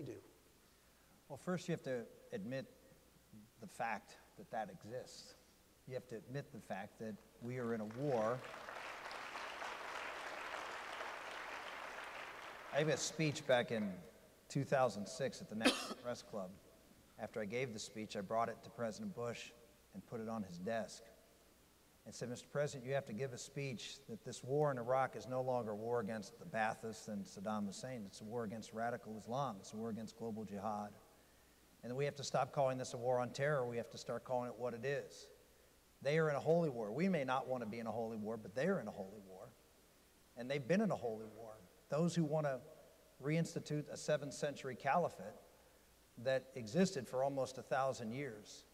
do? Well, first you have to admit the fact that that exists. You have to admit the fact that we are in a war. I gave a speech back in 2006 at the National Press Club. After I gave the speech, I brought it to President Bush and put it on his desk and said, Mr. President, you have to give a speech that this war in Iraq is no longer a war against the Baathists and Saddam Hussein. It's a war against radical Islam. It's a war against global jihad. And that we have to stop calling this a war on terror. We have to start calling it what it is. They are in a holy war. We may not want to be in a holy war, but they are in a holy war. And they've been in a holy war. Those who want to reinstitute a 7th century caliphate that existed for almost 1,000 years,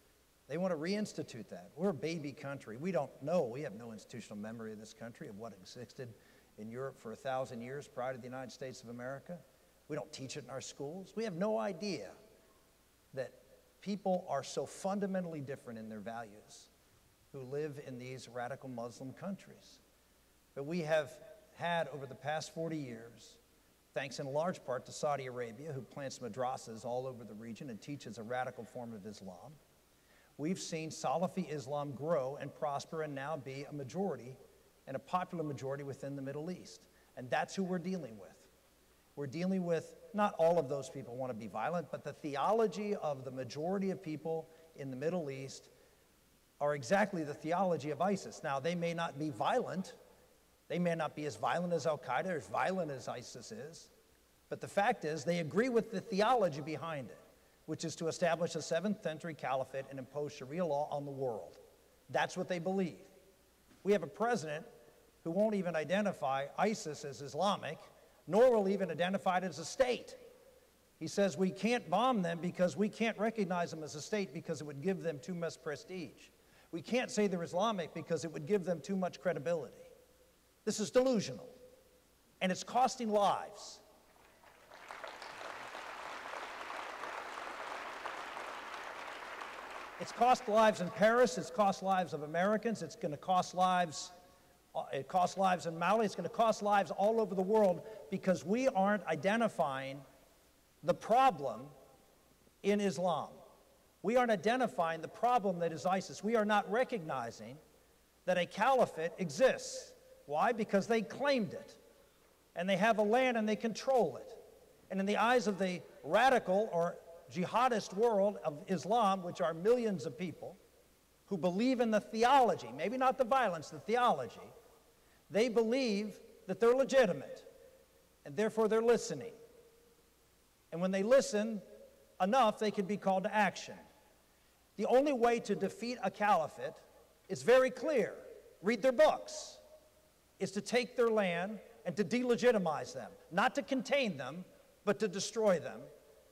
they want to reinstitute that. We're a baby country. We don't know. We have no institutional memory of this country, of what existed in Europe for 1,000 years prior to the United States of America. We don't teach it in our schools. We have no idea that people are so fundamentally different in their values who live in these radical Muslim countries. But we have had, over the past 40 years, thanks in large part to Saudi Arabia, who plants madrasas all over the region and teaches a radical form of Islam, we've seen Salafi Islam grow and prosper and now be a majority, and a popular majority within the Middle East. And that's who we're dealing with. We're dealing with, not all of those people want to be violent, but the theology of the majority of people in the Middle East are exactly the theology of ISIS. Now, they may not be violent. They may not be as violent as Al-Qaeda or as violent as ISIS is. But the fact is, they agree with the theology behind it, which is to establish a 7th century caliphate and impose Sharia law on the world. That's what they believe. We have a president who won't even identify ISIS as Islamic, nor will even identify it as a state. He says we can't bomb them because we can't recognize them as a state because it would give them too much prestige. We can't say they're Islamic because it would give them too much credibility. This is delusional, and it's costing lives. It's cost lives in Paris, it's cost lives of Americans, it's going to cost lives, it costs lives in Mali, it's going to cost lives all over the world because we aren't identifying the problem in Islam. We aren't identifying the problem that is ISIS. We are not recognizing that a caliphate exists. Why? Because they claimed it, and they have a land and they control it. And in the eyes of the radical or jihadist world of Islam, which are millions of people who believe in the theology, maybe not the violence, the theology, they believe that they're legitimate, and therefore they're listening. And when they listen enough, they can be called to action. The only way to defeat a caliphate is very clear. Read their books. Is to take their land and to delegitimize them, not to contain them, but to destroy them.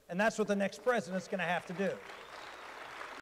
And that's what the next president's going to have to do.